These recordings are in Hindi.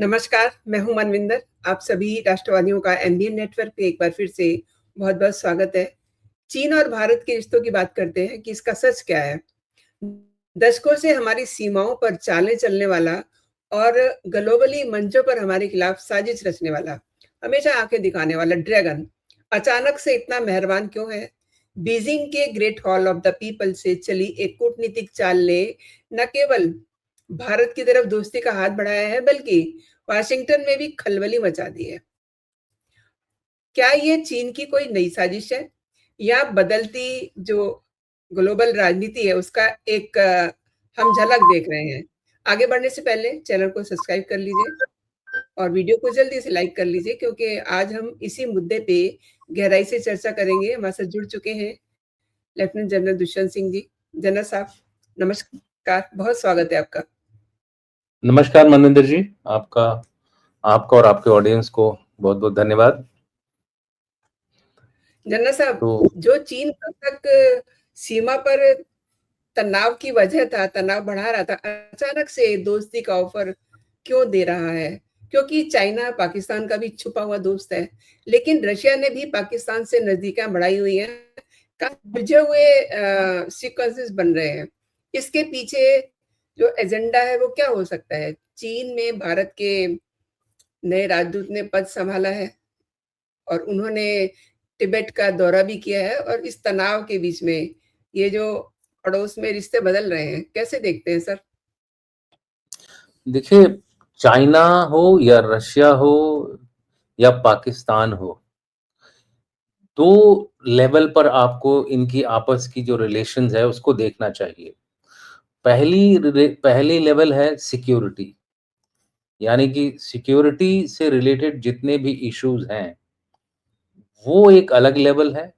नमस्कार, मैं हूँ मनविंदर। आप सभी राष्ट्रवादियों का एमबीएन नेटवर्क पे एक बार फिर से बहुत-बहुत स्वागत है। चीन और भारत के रिश्तों की बात करते हैं कि इसका सच क्या है? दशकों से हमारी सीमाओं पर चालें चलने वाला और ग्लोबली मंचों पर हमारे खिलाफ साजिश रचने वाला, हमेशा आंखें दिखाने वाला ड्रैगन, अचानक से इतना मेहरबान क्यों है? बीजिंग के great hall of the people से चली एक कूटनीतिक चाल ने न केवल भारत की तरफ दोस्ती का हाथ बढ़ाया है, बल्कि वाशिंगटन में भी खलबली मचा दी है। क्या ये चीन की कोई नई साजिश है या बदलती जो ग्लोबल राजनीति है उसका एक हम झलक देख रहे हैं? आगे बढ़ने से पहले चैनल को सब्सक्राइब कर लीजिए और वीडियो को जल्दी से लाइक कर लीजिए, क्योंकि आज हम इसी मुद्दे पे गहराई से चर्चा करेंगे। हमारे साथ जुड़ चुके हैं lieutenant general Dushyant Singh ji. General साहब, नमस्कार, बहुत स्वागत है आपका। नमस्कार मनविंदर जी, आपका और आपके ऑडियंस को बहुत बहुत धन्यवाद। जनरल साहब, जो चीन कब तक सीमा पर तनाव की वजह था, तनाव बढ़ा रहा था, अचानक से दोस्ती का ऑफर क्यों दे रहा है? क्योंकि चाइना पाकिस्तान का भी छुपा हुआ दोस्त है, लेकिन रशिया ने भी पाकिस्तान से नजदीकियां बढ़ाई हुई हैं। काफी बुझे हुए सीक्वेंसेस बन रहे हैं। इसके पीछे जो एजेंडा है वो क्या हो सकता है? चीन में भारत के नए राजदूत ने पद संभाला है और उन्होंने तिब्बत का दौरा भी किया है, और इस तनाव के बीच में ये जो पड़ोस में रिश्ते बदल रहे हैं, कैसे देखते हैं सर? देखिए, चाइना हो या रशिया हो या पाकिस्तान हो, दो लेवल पर आपको इनकी आपस की जो रिलेशंस है उसको देखना चाहिए। पहली लेवल है सिक्योरिटी, यानी कि सिक्योरिटी से रिलेटेड जितने भी इश्यूज हैं वो एक अलग लेवल है,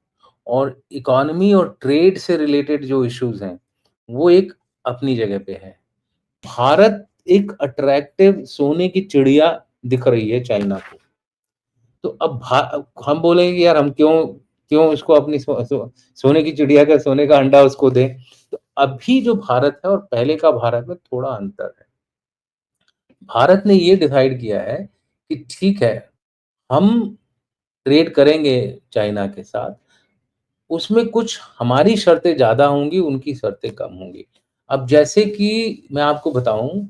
और इकोनॉमी और ट्रेड से रिलेटेड जो इश्यूज हैं वो एक अपनी जगह पे है। भारत एक अट्रैक्टिव सोने की चिड़िया दिख रही है चाइना को। तो अब हम बोलेंगे यार हम क्यों क्यों इसको अपनी सोने की चिड़िया का सोने का अंडा उसको दें। तो अभी जो भारत है और पहले का भारत में थोड़ा अंतर है। भारत ने ये डिसाइड किया है कि ठीक है, हम ट्रेड करेंगे चाइना के साथ, उसमें कुछ हमारी शर्तें ज्यादा होंगी, उनकी शर्तें कम होंगी। अब जैसे कि मैं आपको बताऊं,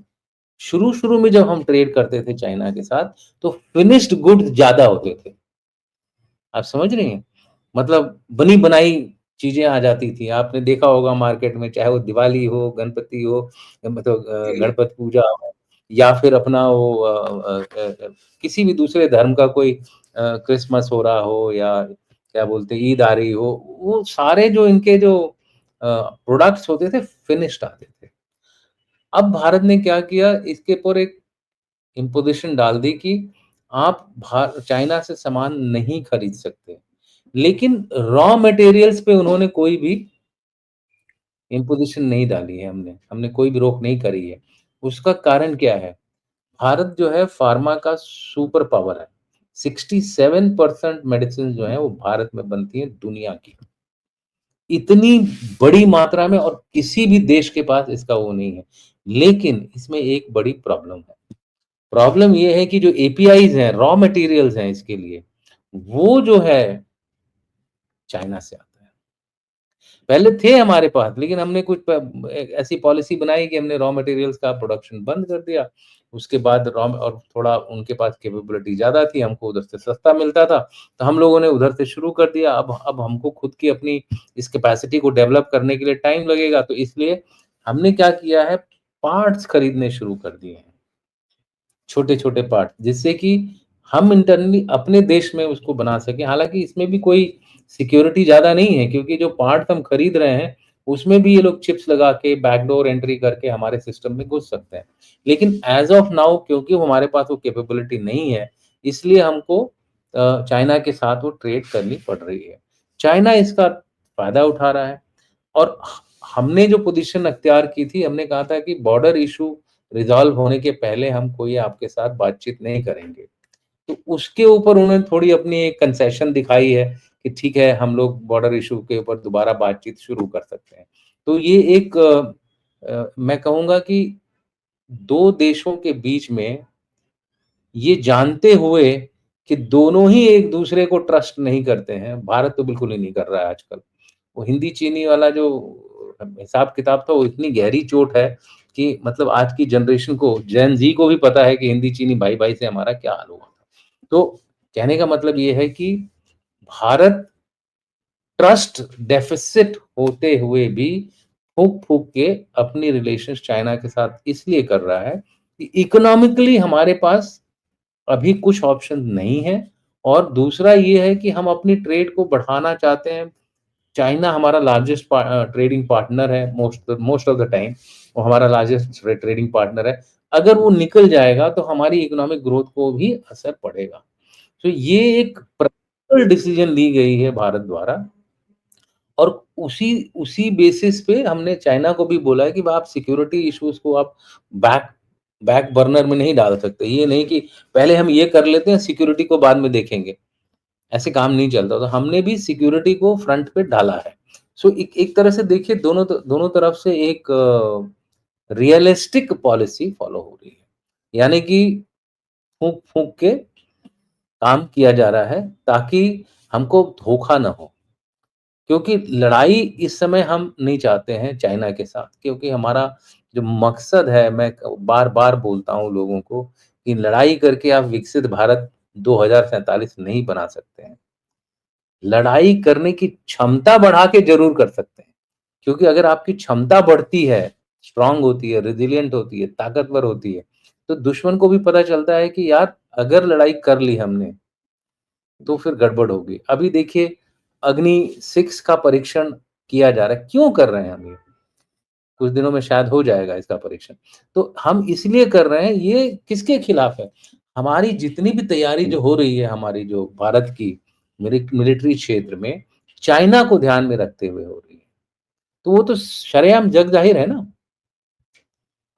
शुरू में जब हम ट्रेड करते थे चाइना के साथ तो फिनिश्ड गुड्स ज्यादा होते थे। आप समझ रही हैं? मतलब बनी बनाई चीजें आ जाती थी। आपने देखा होगा मार्केट में, चाहे वो दिवाली हो, गणपति हो, मतलब गणपति पूजा हो, या फिर अपना वो किसी भी दूसरे धर्म का कोई क्रिसमस हो रहा हो, या क्या बोलते ईद आ रही हो, वो सारे जो इनके जो प्रोडक्ट्स होते थे फिनिश्ड आते थे। अब भारत ने क्या किया, इसके ऊपर एक इम्पोजिशन डाल दी कि आप चाइना से सामान नहीं खरीद सकते, लेकिन रॉ मटेरियल्स पे उन्होंने कोई भी इम्पोजिशन नहीं डाली है। हमने कोई भी रोक नहीं करी है। उसका कारण क्या है? भारत जो है फार्मा का सुपर पावर है। 67% मेडिसिन जो है वो भारत में बनती है दुनिया की, इतनी बड़ी मात्रा में, और किसी भी देश के पास इसका वो नहीं है। लेकिन इसमें एक बड़ी प्रॉब्लम है। प्रॉब्लम ये है कि जो एपीआईज हैं, रॉ मटेरियल्स हैं इसके लिए, वो जो है चाइना से आता है। पहले थे हमारे पास, लेकिन हमने कुछ ऐसी पॉलिसी बनाई कि हमने रॉ मटेरियल्स का प्रोडक्शन बंद कर दिया। उसके बाद रॉ, और थोड़ा उनके पास कैपेबिलिटी ज्यादा थी, हमको उधर से सस्ता मिलता था, तो हम लोगों ने उधर से शुरू कर दिया। अब हमको खुद की अपनी इस कैपेसिटी को डेवलप करने के लिए टाइम लगेगा, तो इसलिए हमने क्या किया है, पार्ट्स खरीदने शुरू कर दिए हैं, छोटे छोटे पार्ट, जिससे कि हम इंटरनली अपने देश में उसको बना सकें। हालांकि इसमें भी कोई सिक्योरिटी ज्यादा नहीं है, क्योंकि जो पार्ट हम खरीद रहे हैं उसमें भी ये लोग चिप्स लगा के बैकडोर एंट्री करके हमारे सिस्टम में घुस सकते हैं। लेकिन एज ऑफ नाउ, क्योंकि हमारे पास वो कैपेबिलिटी नहीं है, इसलिए हमको चाइना के साथ वो ट्रेड करनी पड़ रही है। चाइना इसका फायदा उठा रहा है, और हमने जो पोजीशन अख्तियार की थी, हमने कहा था कि बॉर्डर इशू रिजॉल्व होने के पहले हम कोई आपके साथ बातचीत नहीं करेंगे। तो उसके ऊपर उन्होंने थोड़ी अपनी एक कंसेशन दिखाई है कि ठीक है, हम लोग बॉर्डर इशू के ऊपर दोबारा बातचीत शुरू कर सकते हैं। तो ये एक मैं कहूँगा कि 2 देशों के बीच में ये जानते हुए कि दोनों ही एक दूसरे को ट्रस्ट नहीं करते हैं, भारत तो बिल्कुल ही नहीं कर रहा है आजकल। वो हिंदी चीनी वाला जो हिसाब किताब था वो इतनी गहरी चोट है कि मतलब आज की जनरेशन को, जेन ज़ी को भी पता है कि हिंदी चीनी भाई-भाई से हमारा क्या हाल हुआ। तो कहने का मतलब ये है कि भारत ट्रस्ट डेफिसिट होते हुए भी फूँक-फूँक के अपनी रिलेशंस चाइना के साथ इसलिए कर रहा है कि इकोनॉमिकली हमारे पास अभी कुछ ऑप्शन नहीं है, और दूसरा ये है कि हम अपनी ट्रेड को बढ़ाना चाहते हैं। चाइना हमारा लार्जेस्ट ट्रेडिंग पार्टनर है, मोस्ट ऑफ द टाइम वो हमारा लार्जेस्ट ट्रेडिंग पार्टनर है। अगर वो निकल जाएगा तो हमारी इकोनॉमिक ग्रोथ को भी असर पड़ेगा। तो ये एक प्रैक्टिकल डिसीजन ली गई है भारत द्वारा, और उसी उसी बेसिस पे हमने चाइना को भी बोला है कि भाई आप सिक्योरिटी इश्यूज को आप बैक बैक बर्नर में नहीं डाल सकते। ये नहीं कि पहले हम ये कर लेते हैं, सिक्योरिटी को बाद में देखेंगे। ऐसे काम नहीं चलता। तो हमने भी सिक्योरिटी को फ्रंट पे डाला है। सो एक एक तरह से देखिए, दोनों तरफ से एक रियलिस्टिक पॉलिसी फॉलो हो रही है। यानी कि फूँक-फूँक के काम किया जा रहा है ताकि हमको धोखा ना हो। क्योंकि लड़ाई इस समय हम नहीं चाहते हैं चाइना के साथ, क्योंकि हमारा जो मकसद है, मैं बार-बार बोलता हूँ लोगों को कि लड़ाई करके आप विकसित भारत 2047 नहीं बना सकते हैं। लड़ाई करने की क्षमता बढ़ा के ज़रूर कर सकते हैं। क्योंकि अगर आपकी क्षमता बढ़ती है, स्ट्रॉन्ग होती है, रेज़िलिएंट होती है, ताकतवर होती है, तो दुश्मन को भी पता चलता है कि यार अगर लड़ाई कर ली हमने, तो फिर गड़बड़ होगी। अभी देखिए, अग्नि 6 का परीक्षण किया जा रहा है। क्यों कर रहे हैं हम ये? कुछ दिनों में शायद हो जाएगा इसका परीक्षण। तो हम इसलिए कर रहे हैं, ये किसके खिलाफ है? हमारी जितनी भी तैयारी जो हो रही है, हमारी जो भारत की मिलिट्री क्षेत्र में, चाइना को ध्यान में रखते हुए हो रही है। तो वो तो शरेआम जग ज़ाहिर है ना।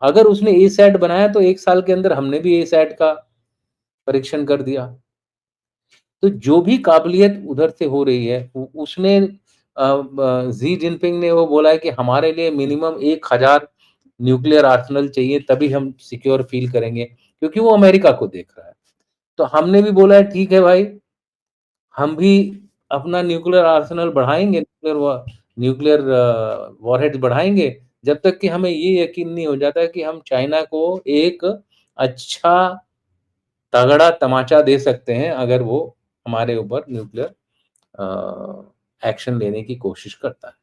अगर उसने एसैट बनाया तो 1 साल के अंदर हमने भी एसैट का परीक्षण कर दिया। तो जो भी काबिलियत उधर से हो रही है, उ उसने ज़ी जिनपिंग ने वो बोला है कि हमारे लिए मिनिमम 1000 न्यूक्लियर आर्सेनल चाहिए, तभी हम सिक्योर फ़ील करेंगे, क्योंकि वो अमेरिका को देख रहा है। तो हमने भी बोला है ठीक है भाई, हम भी अपना न्यूक्लियर आर्सेनल बढ़ाएँगे, न्यूक्लियर वॉरहेड्स बढ़ाएँगे, जब तक कि हमें ये यकीन नहीं हो जाता है कि हम चाइना को एक अच्छा तगड़ा तमाचा दे सकते हैं, अगर वो हमारे ऊपर न्यूक्लियर एक्शन लेने की कोशिश करता है।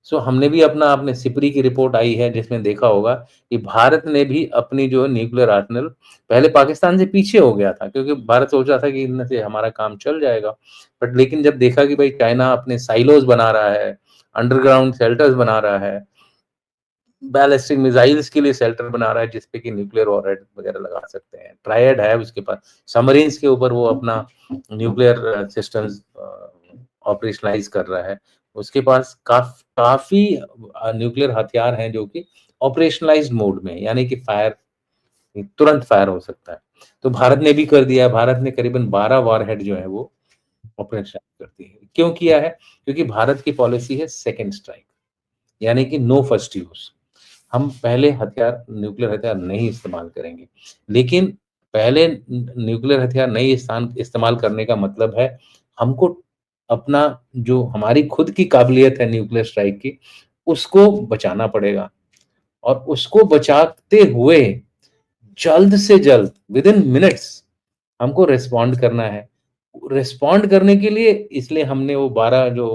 सो हमने भी आपने सिपरी की रिपोर्ट आई है जिसमें देखा होगा कि भारत ने भी अपनी जो न्यूक्लियर आर्सेनल, पहले पाकिस्तान से पीछे हो गया था क्योंकि भारत सोच रहा था कि इनसे हमारा काम चल जाएगा। बट लेकिन जब देखा कि भाई चाइना अपने साइलोज़ बना रहा है, अंडरग्राउंड शेल्टर्स बना रहा है, बैलिस्टिक मिसाइल्स के लिए शेल्टर बना रहा है जिसपे कि न्यूक्लियर वॉरहेड वगैरह लगा सकते हैं। ट्रायड है उसके पास, सबमरीन्स के ऊपर वो अपना न्यूक्लियर सिस्टम्स ऑपरेशनलाइज कर रहा है। उसके पास काफ़ी न्यूक्लियर हथियार हैं जो कि ऑपरेशनलाइज्ड मोड में है, यानी कि तुरंत फायर हो सकता है। तो भारत ने भी कर दिया है, भारत ने करीबन 12 वॉरहेड जो है वो ऑपरेशनलाइज कर दी है। क्यों किया है? क्योंकि भारत की पॉलिसी है सेकंड स्ट्राइक, यानी कि नो फर्स्ट यूज़। हम पहले न्यूक्लियर हथियार नहीं इस्तेमाल करेंगे। लेकिन पहले न्यूक्लियर हथियार नहीं इस्तेमाल करने का मतलब है, हमको अपना जो हमारी खुद की काबिलियत है न्यूक्लियर स्ट्राइक की, उसको बचाना पड़ेगा, और उसको बचाते हुए जल्द से जल्द विदिन मिनट्स हमको रिस्पॉन्ड करना है। रिस्पॉन्ड करने के लिए इसलिए हमने वो 12 जो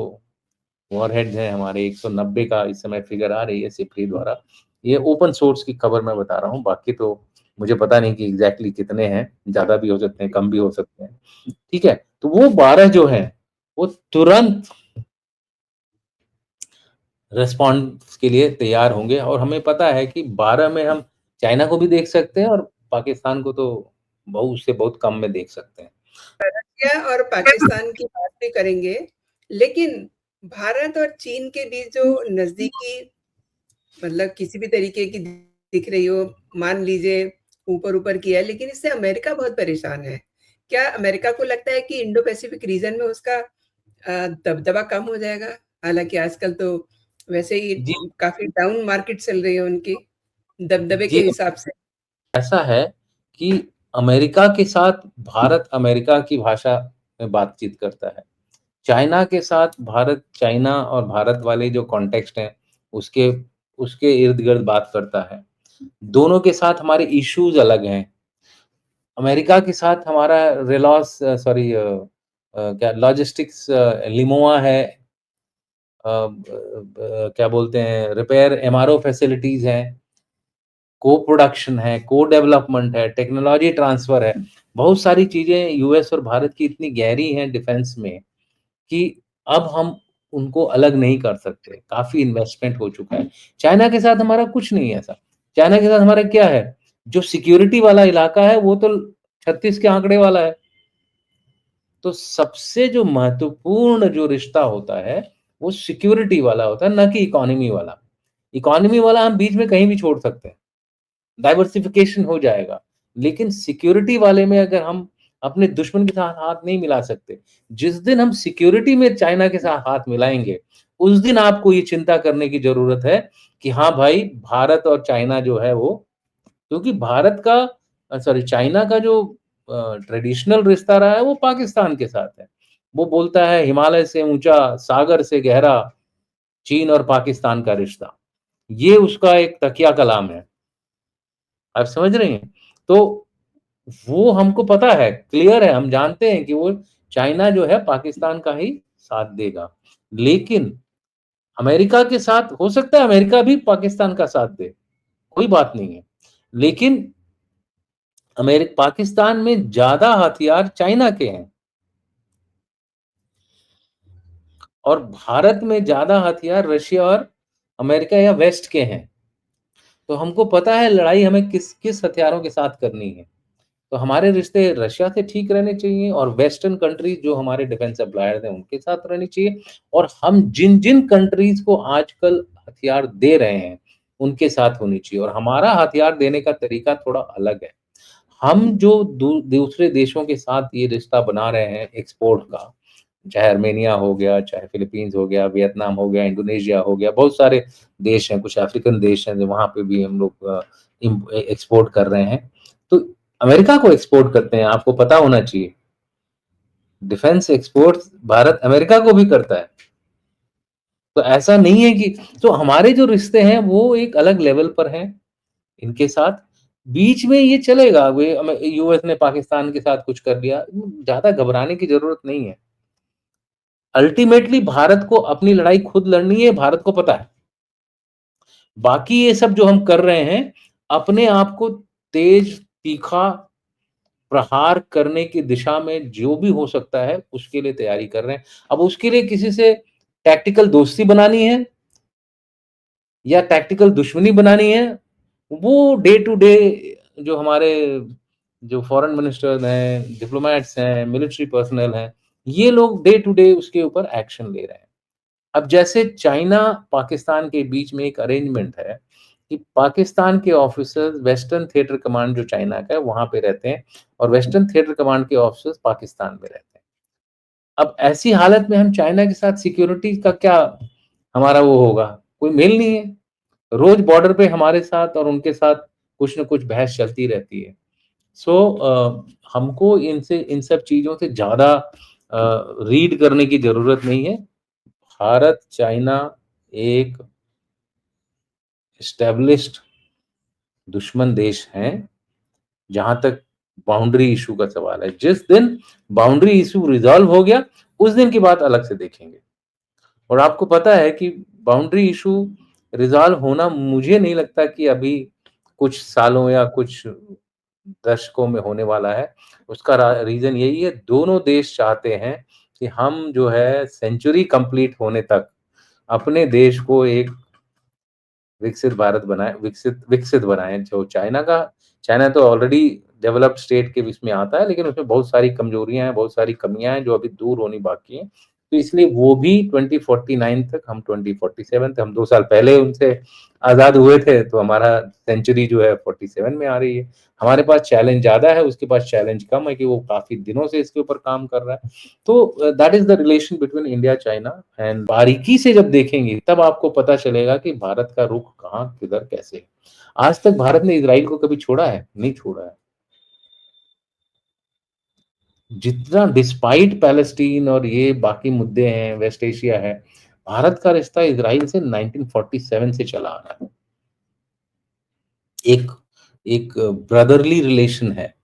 वॉरहेड्स हैं हमारे, 190 का इस समय फिगर आ रही है सिपरी द्वारा। ये ओपन सोर्स की खबर मैं बता रहा हूँ, बाकी तो मुझे पता नहीं कि एग्ज़ैक्टली कितने हैं, ज़्यादा भी हो सकते हैं, कम भी हो सकते हैं। ठीक है? तो वो 12 जो हैं, वो तुरंत रिस्पॉन्स के लिए तैयार होंगे, और हमें पता है कि 12 में हम चाइना को भी देख सकते हैं, और पाकिस्तान को तो उससे बहुत कम में देख सकते हैं। रशिया और पाकिस्तान की बात भी करेंगे, लेकिन भारत और चीन के बीच जो नज़दीकी मतलब किसी भी तरीके की दिख रही हो, मान लीजिए ऊपर-ऊपर की है, लेकिन इससे अमेरिका बहुत परेशान है। क्या अमेरिका को लगता है कि इंडो पैसिफिक रीजन में उसका दबदबा कम हो जाएगा? हालाँकि आजकल तो वैसे ही जी, काफ़ी डाउन मार्केट चल रही है उनकी, दबदबे के जी, हिसाब से। ऐसा है कि अमेरिका के साथ भारत अमेरिका की भाषा में बातचीत करता है। चाइना के साथ भारत चाइना और भारत वाले जो कॉन्टेक्स्ट हैं, उसके उसके इर्द-गिर्द बात करता है। दोनों के साथ हमारे इश्यूज़ अलग हैं। अमेरिका के साथ हमारा क्या लॉजिस्टिक्स लिमोआ है, क्या बोलते हैं, रिपेयर एमआरओ फैसिलिटीज़ हैं, को-प्रोडक्शन है, को-डेवलपमेंट है, टेक्नोलॉजी ट्रांसफ़र है। बहुत सारी चीज़ें यूएस और भारत की इतनी गहरी हैं डिफेंस में कि अब हम उनको अलग नहीं कर सकते। काफ़ी इन्वेस्टमेंट हो चुका है। चाइना के साथ हमारा कुछ नहीं है ऐसा। चाइना के साथ हमारा क्या है? जो सिक्योरिटी वाला इलाका है वो तो 36 के आंकड़े वाला है। तो सबसे जो महत्वपूर्ण जो रिश्ता होता है, वो सिक्योरिटी वाला होता है, ना कि इकोनॉमी वाला। इकोनॉमी वाला हम बीच में कहीं भी छोड़ सकते हैं। डाइवर्सिफिकेशन हो जाएगा। लेकिन सिक्योरिटी वाले में अगर हम अपने दुश्मन के साथ हाथ नहीं मिला सकते, जिस दिन हम सिक्योरिटी में चाइना के साथ हाथ मिलाएँगे, उस दिन आपको ये चिंता करने की ज़रूरत है कि हाँ भाई, भारत और चाइना जो है वो, क्योंकि चाइना का जो ट्रेडिशनल रिश्ता रहा है वो पाकिस्तान के साथ है। वो बोलता है हिमालय से ऊँचा, सागर से गहरा, चीन और पाकिस्तान का रिश्ता। ये उसका एक तकिया कलाम है। आप समझ रही हैं? तो वो हमको पता है, क्लियर है, हम जानते हैं कि वो चाइना जो है पाकिस्तान का ही साथ देगा। लेकिन अमेरिका के साथ हो सकता है अमेरिका भी पाकिस्तान का साथ दे, कोई बात नहीं है। लेकिन पाकिस्तान में ज़्यादा हथियार चाइना के हैं और भारत में ज़्यादा हथियार रशिया और अमेरिका या वेस्ट के हैं। तो हमको पता है लड़ाई हमें किस हथियारों के साथ करनी है। तो हमारे रिश्ते रशिया से ठीक रहने चाहिए और वेस्टर्न कंट्रीज जो हमारे डिफेंस सप्लायर्स हैं उनके साथ रहनी चाहिए और हम जिन-जिन कंट्रीज को आजकल हथियार दे रहे हैं, उनके साथ होनी चाहिए और हमारा हथियार देने का तरीका थोड़ा अलग है। हम जो दूसरे देशों के साथ ये रिश्ता बना रहे हैं एक्सपोर्ट का, चाहे आर्मेनिया हो गया, चाहे फिलीपींस हो गया, वियतनाम हो गया, इंडोनेशिया हो गया, बहुत सारे देश हैं, कुछ अफ्रीकन देश हैं, जो वहाँ पे भी हम लोग एक्सपोर्ट कर रहे हैं। तो अमेरिका को एक्सपोर्ट करते हैं, आपको पता होना चाहिए। डिफेंस एक्सपोर्ट भारत अमेरिका को भी करता है। तो ऐसा नहीं है कि तो हमारे जो रिश्ते हैं वो एक अलग लेवल पर हैं इनके साथ। बीच में ये चलेगा, वे यूएस ने पाकिस्तान के साथ कुछ कर लिया, ज़्यादा घबराने की ज़रूरत नहीं है। अल्टीमेटली भारत को अपनी लड़ाई खुद लड़नी है, भारत को पता है। बाकी ये सब जो हम कर रहे हैं, अपने आप को तेज, तीखा प्रहार करने की दिशा में जो भी हो सकता है, उसके लिए तैयारी कर रहे हैं। अब उसके लिए किसी से टैक्टिकल दोस्ती बनानी है या टैक्टिकल दुश्मनी बनानी है, वो डे टू डे जो हमारे जो फॉरेन मिनिस्टर्स हैं, डिप्लोमैट्स हैं, मिलिट्री पर्सनल हैं, ये लोग डे टू डे उसके ऊपर एक्शन ले रहे हैं। अब जैसे चाइना पाकिस्तान के बीच में एक अरेंजमेंट है कि पाकिस्तान के ऑफिसर्स वेस्टर्न थिएटर कमांड जो चाइना का है वहां पे रहते हैं और वेस्टर्न थिएटर कमांड के ऑफिसर्स पाकिस्तान में रहते हैं। अब ऐसी हालत में हम चाइना के साथ सिक्योरिटी का क्या हमारा वो होगा, कोई मेल नहीं है। रोज बॉर्डर पे हमारे साथ और उनके साथ कुछ न कुछ बहस चलती रहती है। सो हमको इनसे इन सब चीजों से ज्यादा रीड करने की जरूरत नहीं है। भारत चाइना एक एस्टेब्लिश्ड दुश्मन देश हैं, जहां तक बाउंड्री इशू का सवाल है। जिस दिन बाउंड्री इशू रिजॉल्व हो गया, उस दिन की बात अलग से देखेंगे। और आपको पता है कि बाउंड्री इशू रिजॉल्व होना मुझे नहीं लगता कि अभी कुछ सालों या कुछ दशकों में होने वाला है। उसका रीजन यही है, दोनों देश चाहते हैं कि हम जो है सेंचुरी कंप्लीट होने तक अपने देश को एक विकसित भारत बनाएँ, विकसित विकसित बनाएँ। जो चाइना तो ऑलरेडी डेवलप्ड स्टेट के इसमें आता है, लेकिन उसमें बहुत सारी कमजोरियाँ हैं, बहुत सारी कमियाँ हैं, जो अभी दूर होनी बाकी हैं। तो इसलिए वो भी 2049 तक, हम 2047 तक, हम 2 साल पहले उनसे आज़ाद हुए थे, तो हमारा सेंचुरी जो है 47 में आ रही है। हमारे पास चैलेंज ज़्यादा है, उसके पास चैलेंज कम है कि वो काफ़ी दिनों से इसके ऊपर काम कर रहा है। तो that is the relation between India, China and बारीकी से जब देखेंगे, तब आपको पता चलेगा कि भारत का रुख कहाँ, किधर, कैसे है। आज तक भारत ने इज़राइल को कभी छोड़ा है? नहीं छोड़ा है। जितना डिस्पाइट पैलेस्टीन और ये बाकी मुद्दे हैं, वेस्ट एशिया है, भारत का रिश्ता इजराइल से 1947 से चला आ रहा है। एक एक ब्रदरली रिलेशन है।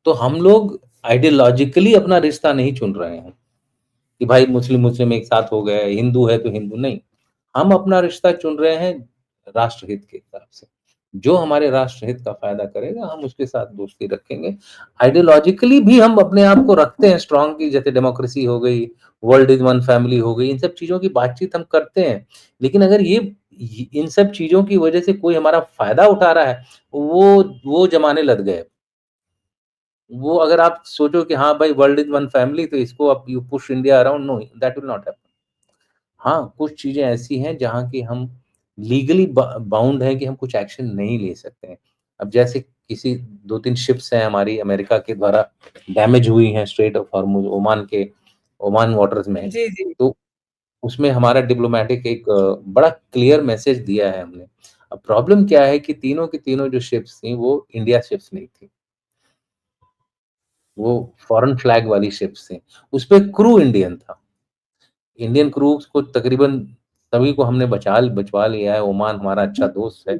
तो हम लोग आइडियोलॉजिकली अपना रिश्ता नहीं चुन रहे हैं कि भाई मुस्लिम मुस्लिम एक साथ हो गए, हिंदू है तो हिंदू नहीं। हम अपना रिश्ता चुन रहे हैं राष्ट्रहित के हिसाब से। जो हमारे राष्ट्रहित का फायदा करेगा हम उसके साथ दोस्ती रखेंगे। आइडियोलॉजिकली भी हम अपने आप को रखते हैं स्ट्रांग, की जैसे डेमोक्रेसी हो गई, वर्ल्ड इज वन फैमिली हो गई, इन सब चीजों की बातचीत हम करते हैं। लेकिन अगर ये इन सब चीजों की वजह से कोई हमारा फायदा उठा रहा है, वो जमाने लग गए। वो अगर आप सोचो कि हाँ भाई वर्ल्ड इज वन फैमिली, तो इसको आप you push India around, know that will not happen. हाँ, कुछ चीजें ऐसी हैं जहाँ की हम लीगली बाउंड है कि हम कुछ एक्शन नहीं ले सकते हैं। अब जैसे किसी 2-3 शिप्स हैं हमारी अमेरिका के द्वारा डैमेज हुई हैं straight of Hormuz, Oman waters में। जी, जी। तो उसमें हमारा डिप्लोमेटिक एक बड़ा क्लियर मैसेज दिया है हमने। अब प्रॉब्लम क्या है कि तीनों की तीनों जो शिप्स थी वो इंडिया शिप्स नहीं थी, वो फॉरेन फ्लैग वाली शिप्स थी। उसपे क्रू इंडियन था। इंडियन क्रूज को तकरीबन सभी को हमने बचवा लिया है। ओमान हमारा अच्छा दोस्त है।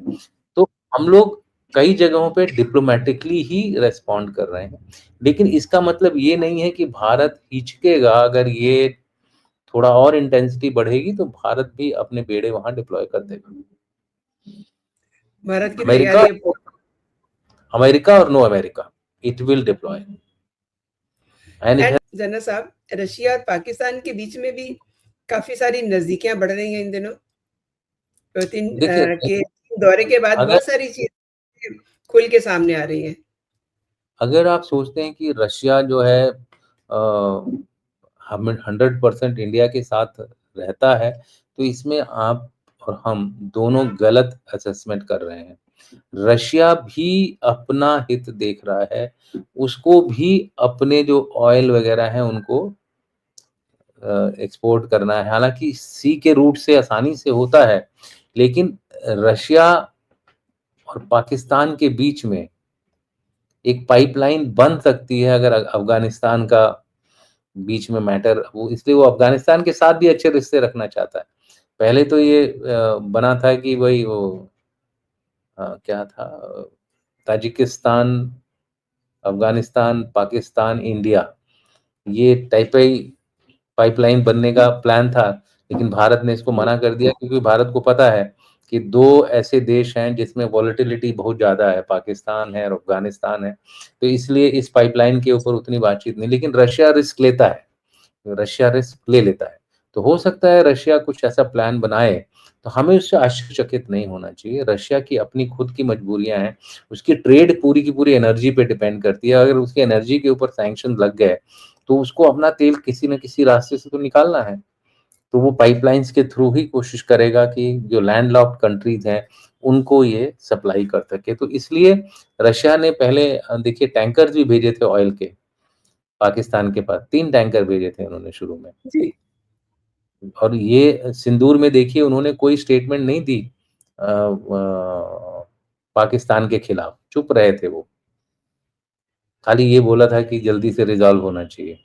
तो हम लोग कई जगहों पे डिप्लोमेटिकली ही रेस्पॉन्ड कर रहे हैं। लेकिन इसका मतलब ये नहीं है कि भारत हिचकेगा। अगर ये थोड़ा और इंटेंसिटी बढ़ेगी तो भारत भी अपने बेड़े वहां डिप्लॉय कर देगा। भारत की अमेरिका तैयारी अब अमेरिका और no America, it will deploy and it and general साहब, रशिया और पाकिस्तान के बीच में भी काफ़ी सारी नज़दीकियाँ बढ़ रही हैं इन दिनों। पुतिन देखिए, के दौरे के बाद अगर बहुत सारी चीज़ें खुल के सामने आ रही हैं। अगर आप सोचते हैं कि रशिया जो है हम 100% इंडिया के साथ रहता है, तो इसमें आप और हम दोनों गलत असेसमेंट कर रहे हैं। रशिया भी अपना हित देख रहा है, उसको भी अपने जो ऑयल वगैरह हैं उनको एक्सपोर्ट करना है। हालांकि सी के रूट से आसानी से होता है, लेकिन रशिया और पाकिस्तान के बीच में एक पाइपलाइन बन सकती है अगर अफगानिस्तान का बीच में मैटर, वो इसलिए वो अफगानिस्तान के साथ भी अच्छे रिश्ते रखना चाहता है। पहले तो ये बना था कि वही वो क्या था, ताजिकिस्तान, अफगानिस्तान, पाकिस्तान, इंडिया, ये टाइपई पाइपलाइन बनने का प्लान था। लेकिन भारत ने इसको मना कर दिया क्योंकि भारत को पता है कि दो ऐसे देश हैं जिसमें वॉलेटिलिटी बहुत ज़्यादा है, पाकिस्तान है और अफगानिस्तान है। तो इसलिए इस पाइपलाइन के ऊपर उतनी बातचीत नहीं, लेकिन रशिया रिस्क लेता है, रशिया रिस्क ले लेता है। तो हो सकता है रशिया कुछ ऐसा प्लान बनाए, तो हमें उससे आश्चर्यचकित नहीं होना चाहिए। रशिया की अपनी खुद की मजबूरियां हैं, उसकी ट्रेड पूरी की पूरी एनर्जी पे डिपेंड करती है। अगर उसकी एनर्जी के ऊपर सैंक्शन लग गए तो उसको अपना तेल किसी न किसी रास्ते से तो निकालना है। तो वो पाइपलाइंस के थ्रू ही कोशिश करेगा कि जो लैंडलॉक्ड कंट्रीज हैं उनको ये सप्लाई कर सके। तो इसलिए रशिया ने पहले देखिए टैंकर्स भी भेजे थे ऑयल के पाकिस्तान के पास, 3 टैंकर भेजे थे उन्होंने शुरू में। जी। और ये सिंदूर में देखिए उन्होंने कोई स्टेटमेंट नहीं दी पाकिस्तान के खिलाफ, चुप रहे थे वो। खाली ये बोला था कि जल्दी से रिजॉल्व होना चाहिए।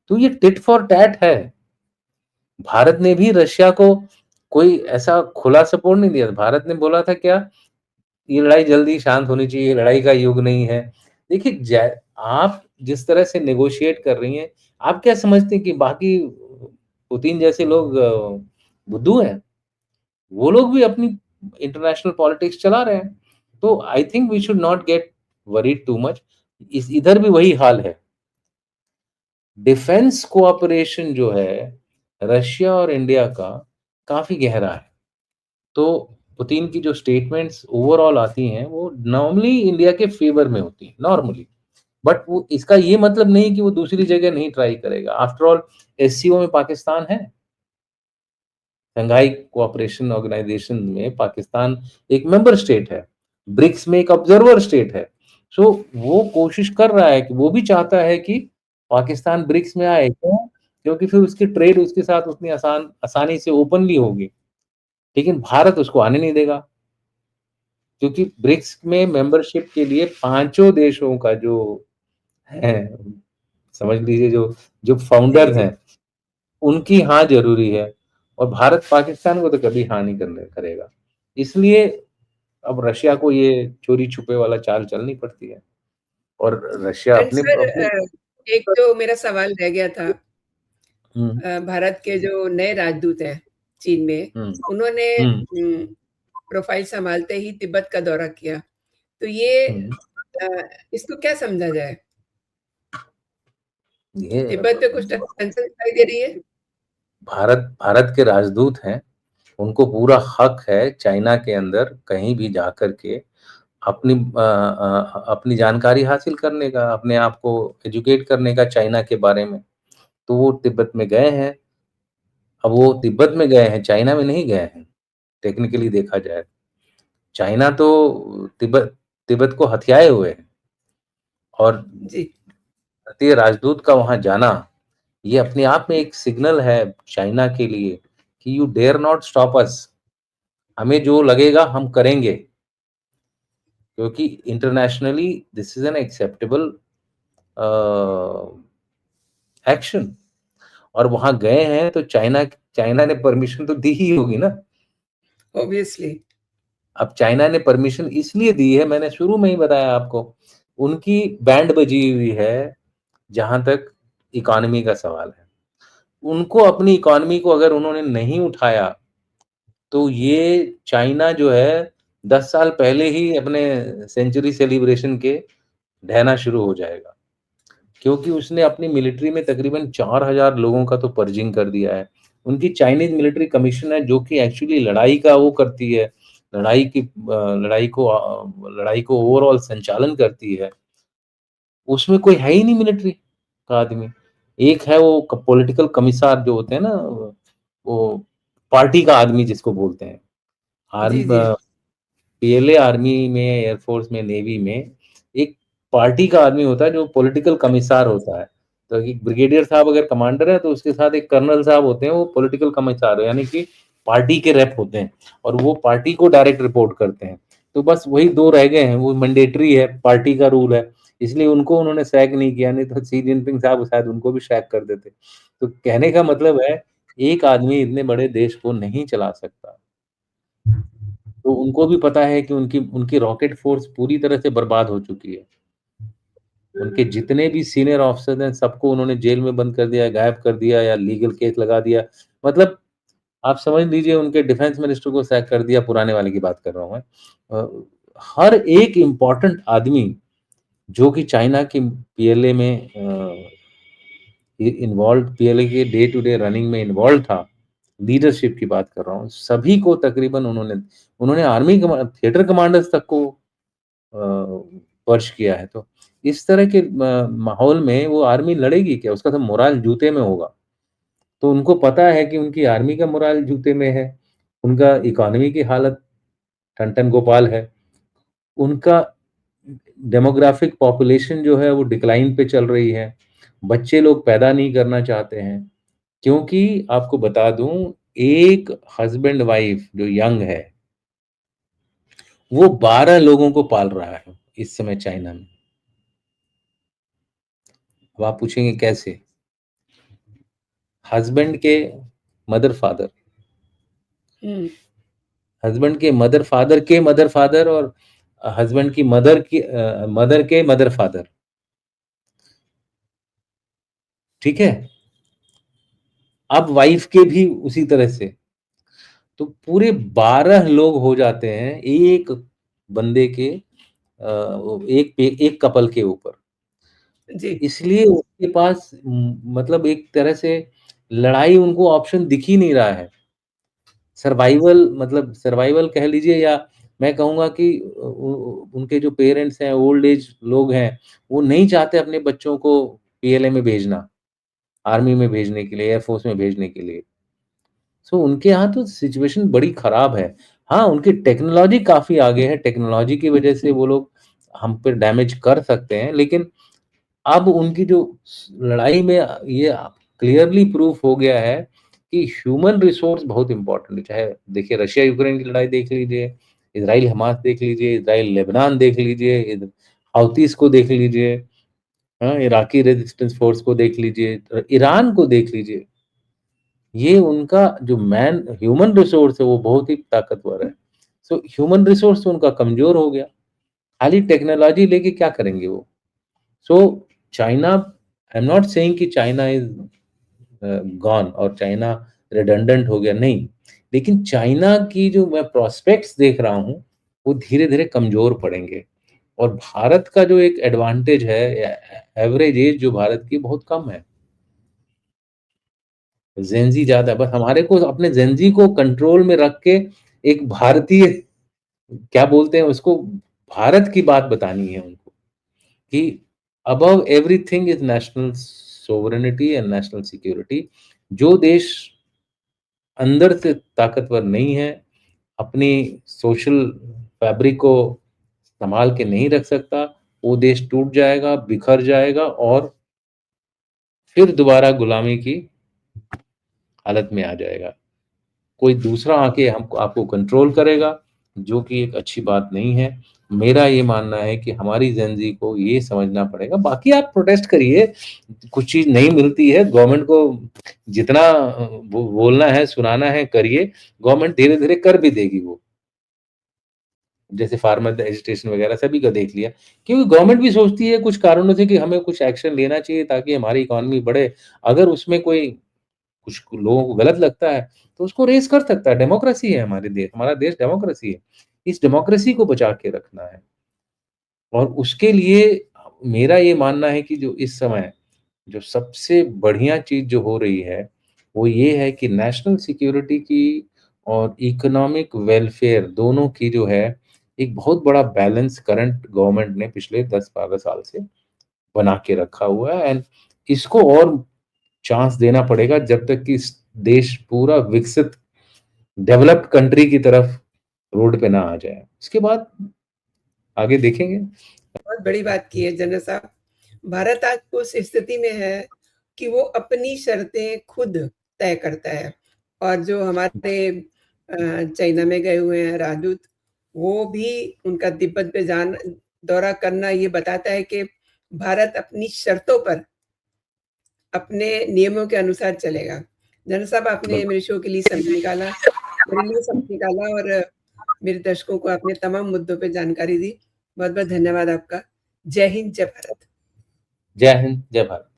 तो ये टिट फॉर टैट है। भारत ने भी रशिया को कोई ऐसा खुला सपोर्ट नहीं दिया। भारत ने बोला था क्या, ये लड़ाई जल्दी शांत होनी चाहिए, लड़ाई का युग नहीं है। देखिए आप जिस तरह से नेगोशिएट कर रही हैं, आप क्या समझते हैं कि बाकी पुतिन जैसे लोग बुद्धू हैं? वो लोग भी अपनी इंटरनेशनल पॉलिटिक्स चला रहे हैं। तो I think we should not get worried too much. इस इधर भी वही हाल है। डिफेंस कोऑपरेशन जो है रशिया और इंडिया का काफी गहरा है। तो पुतिन की जो स्टेटमेंट्स ओवरऑल आती हैं वो नॉर्मली इंडिया के फेवर में होती हैं नॉर्मली। बट वो इसका ये मतलब नहीं कि वो दूसरी जगह नहीं ट्राई करेगा। आफ्टर ऑल एससीओ में पाकिस्तान है, शंघाई कोऑपरेशन ऑर्गेनाइजेशन में पाकिस्तान एक मेंबर स्टेट है, ब्रिक्स में एक ऑब्जर्वर स्टेट है। सो वो कोशिश कर रहा है कि वो भी चाहता है कि पाकिस्तान ब्रिक्स में आए। क्यों? क्योंकि फिर उसकी ट्रेड उसके साथ उतनी आसानी से ओपनली होगी। लेकिन भारत उसको आने नहीं देगा क्योंकि ब्रिक्स में मेंबरशिप के लिए पांचों देशों का जो हैं, समझ लीजिए जो जो फाउंडर जी, जी। हैं, उनकी हाँ ज़रूरी है और भारत पाकिस्तान को तो कभी हाँ नहीं करने करेगा। इसलिए अब रशिया को ये चोरी-छुपे वाला चाल चलनी पड़ती है और रशिया एंड अपने सर अपने एक जो मेरा सवाल रह गया था हुँ, भारत के जो नए राजदूत हैं चीन में, हुँ, उन्होंने हुँ, प्रोफ़ाइल सँभालते ही तिब्बत का दौरा किया। तो ये हुँ। अ, इसको क्या समझा जाए? ये तिब्बत पे कुछ टेंशन दिखाई दे रही है? भारत भारत के राजदूत हैं, उनको पूरा हक है चाइना के अंदर कहीं भी जाकर के अपनी जानकारी हासिल करने का, अपने आप को एजुकेट करने का चाइना के बारे में। तो वो तिब्बत में गए हैं, अब वो तिब्बत में गए हैं, चाइना में नहीं गए हैं, टेक्निकली देखा जाए। चाइना तो तिब्बत तिब्बत को हथियाए हुए है और जी। भारतीय राजदूत का वहाँ जाना, ये अपने आप में एक सिग्नल है चाइना के लिए कि you dare not stop us. हमें जो लगेगा हम करेंगे, क्योंकि internationally this is an acceptable uh, action और वहाँ गए हैं तो चाइना चाइना ने परमिशन तो दी ही होगी ना। ऑब्वियसली। अब चाइना ने परमिशन इसलिए दी है, मैंने शुरू में ही बताया आपको, उनकी बैंड बजी हुई है, जहाँ तक इकॉनमी का सवाल है। उनको अपनी इकॉनमी को अगर उन्होंने नहीं उठाया, तो ये चाइना जो है 10 साल पहले ही अपने सेंचुरी सेलिब्रेशन के ढहना शुरू हो जाएगा। क्योंकि उसने अपनी मिलिट्री में तकरीबन 4000 लोगों का तो पर्जिंग कर दिया है। उनकी चाइनीज़ मिलिट्री कमीशन है जो कि एक्चुअली लड़ाई का वो करती है, लड़ाई को ओवरऑल संचालन करती है। उसमें कोई है ही नहीं मिलिट्री का आदमी। एक है वो पॉलिटिकल कमिसार जो होते हैं ना, वो पार्टी का आदमी जिसको बोलते हैं। जी, आर्म जी। पीएलए आर्मी में, एयरफोर्स में, नेवी में एक पार्टी का आदमी होता है जो पॉलिटिकल कमिसार होता है। तो एक ब्रिगेडियर साहब अगर कमांडर है तो उसके साथ एक कर्नल साहब होते हैं, वो पॉलिटिकल कमिसार यानी कि पार्टी के रेप होते हैं और वो पार्टी को डायरेक्ट रिपोर्ट करते हैं। तो बस वही 2 रह गए हैं, वो मैंडेटरी है, पार्टी का रूल है, इसलिए उनको उन्होंने सैक नहीं किया, नहीं तो शी जिनपिंग साहब शायद उनको भी सैक कर देते। तो कहने का मतलब है, एक आदमी इतने बड़े देश को नहीं चला सकता। तो उनको भी पता है कि उनकी उनकी रॉकेट फ़ोर्स पूरी तरह से बर्बाद हो चुकी है। उनके जितने भी सीनियर ऑफ़िसर्स हैं, सबको उन्होंने जेल में बंद कर दिया, गायब कर दिया या लीगल केस लगा दिया। मतलब आप समझ लीजिए उनके डिफेंस मिनिस्टर को सैक कर दिया, पुराने वाले की बात कर रहा हूँ मैं। हर एक इम्पोर्टेंट आदमी जो कि चाइना की पीएलए में इन्वॉल्व्ड पीएलए के डे टू डे रनिंग में इन्वॉल्व था, लीडरशिप की बात कर रहा हूँ, सभी को तकरीबन उन्होंने उन्होंने आर्मी थिएटर कमांडर्स तक को पर्च किया है। तो इस तरह के माहौल में वो आर्मी लड़ेगी क्या? उसका तो मोराल जूते में होगा। तो उनको पता है कि उनकी आर्मी का मोराल जूते में है, उनका इकॉनमी की हालत टन-टन गोपाल है, उनका डेमोग्राफिक पॉपुलेशन जो है वो डिक्लाइन पे चल रही है, बच्चे लोग पैदा नहीं करना चाहते हैं। क्योंकि आपको बता दूँ, एक हस्बैंड वाइफ जो यंग है, वो 12 लोगों को पाल रहा है इस समय चाइना में। अब आप पूछेंगे कैसे? हस्बैंड के मदर-फादर, हुँ। हस्बैंड के मदर-फादर के मदर-फादर और हस्बैंड की मदर के मदर-फादर, ठीक है? अब वाइफ के भी उसी तरह से। तो पूरे 12 लोग हो जाते हैं एक बंदे के एक कपल के ऊपर। जी। इसलिए उसके पास मतलब एक तरह से लड़ाई उनको ऑप्शन दिख ही नहीं रहा है। सर्वाइवल कह लीजिए या मैं कहूँगा कि उनके जो पेरेंट्स हैं, ओल्ड एज लोग हैं, वो नहीं चाहते अपने बच्चों को पीएलए में भेजना, आर्मी में भेजने के लिए, एयर फोर्स में भेजने के लिए। सो उनके यहाँ तो सिचुएशन बड़ी खराब है। हाँ, उनकी टेक्नोलॉजी काफ़ी आगे है, टेक्नोलॉजी की वजह से वो लोग हम पे डैमेज कर सकते हैं, लेकिन अब उनकी जो लड़ाई में ये क्लियरली प्रूफ हो गया है कि ह्यूमन रिसोर्स बहुत इम्पोर्टेंट है। चाहे देखिए रशिया यूक्रेन की लड़ाई देख लीजिए, इज़राइल हमास देख लीजिए, इज़राइल लेबनान देख लीजिए, हौतीस को देख लीजिए। हाँ, इराकी रेजिस्टेंस फोर्स को देख लीजिए, ईरान को देख लीजिए। ये उनका जो ह्यूमन रिसोर्स है वो बहुत ही ताकतवर है। सो ह्यूमन रिसोर्स उनका कमज़ोर हो गया। खाली टेक्नोलॉजी लेके क्या करेंगे वो? So China, I am not saying कि चाइना इज़ गॉन और चाइना रिडंडेंट हो गया, नहीं। लेकिन चाइना की जो मैं प्रॉस्पेक्ट्स देख रहा हूँ, वो धीरे-धीरे कमज़ोर पड़ेंगे और भारत का जो एक एडवांटेज है, एवरेज एज जो भारत की बहुत कम है। जेन ज़ी ज़्यादा है, बस हमारे को अपने जेन ज़ी को कंट्रोल में रख के एक भारतीय, क्या बोलते हैं उसको, भारत की बात बतानी है उनको कि above everything is national sovereignty and national security. जो देश अंदर से ताकतवर नहीं है, अपनी सोशल फैब्रिक को सँभाल के नहीं रख सकता, वो देश टूट जाएगा, बिखर जाएगा और फिर दोबारा गुलामी की हालत में आ जाएगा। कोई दूसरा आके हमको आपको कंट्रोल करेगा, जो कि एक अच्छी बात नहीं है। मेरा ये मानना है कि हमारी जेन ज़ी को ये समझना पड़ेगा। बाकी आप प्रोटेस्ट करिए, कुछ चीज़ नहीं मिलती है, गवर्नमेंट को जितना बोलना है, सुनाना है, करिए। गवर्नमेंट धीरे-धीरे कर भी देगी वो। जैसे फार्मर एजिटेशन वगैरह सभी का देख लिया। क्योंकि गवर्नमेंट भी सोचती है कुछ कारणों से कि हमें कुछ एक्शन लेना चाहिए ताकि हमारी इकोनॉमी बढ़े। अगर उसमें कोई कुछ लोगों को गलत लगता है, तो उसको रेज़ कर सकता है, डेमोक्रेसी है हमारा देश डेमोक्रेसी है। इस डेमोक्रेसी को बचा के रखना है और उसके लिए मेरा ये मानना है कि जो इस समय जो सबसे बढ़िया चीज़ जो हो रही है, वो ये है कि नेशनल सिक्योरिटी की और इकोनॉमिक वेलफेयर दोनों की जो है, एक बहुत बड़ा बैलेंस करंट गवर्नमेंट ने पिछले 10-12 साल से बना के रखा हुआ है एंड इसको और चांस देना पड़ेगा जब तक कि इस देश पूरा विकसित डेवलप्ड कंट्री की तरफ रोड पे ना आ जाए। उसके बाद आगे देखेंगे। बहुत बड़ी बात की है जनरल साहब। भारत आज उस स्थिति में है कि वो अपनी शर्तें खुद तय करता है और जो हमारे चाइना में गए हुए हैं राजदूत, वो भी उनका तिब्बत पे दौरा करना ये बताता है कि भारत अपनी शर्तों पर, अपने नियमों के अनुसार चलेगा। जनरल साहब, आपने बिल्कुल। मेरे शो के लिए समय निकाला, मेरे लिए समय निकाला और मेरे दर्शकों को आपने तमाम मुद्दों पे जानकारी दी। बहुत-बहुत धन्यवाद आपका। जय हिंद, जय भारत। जय हिंद, जय भारत।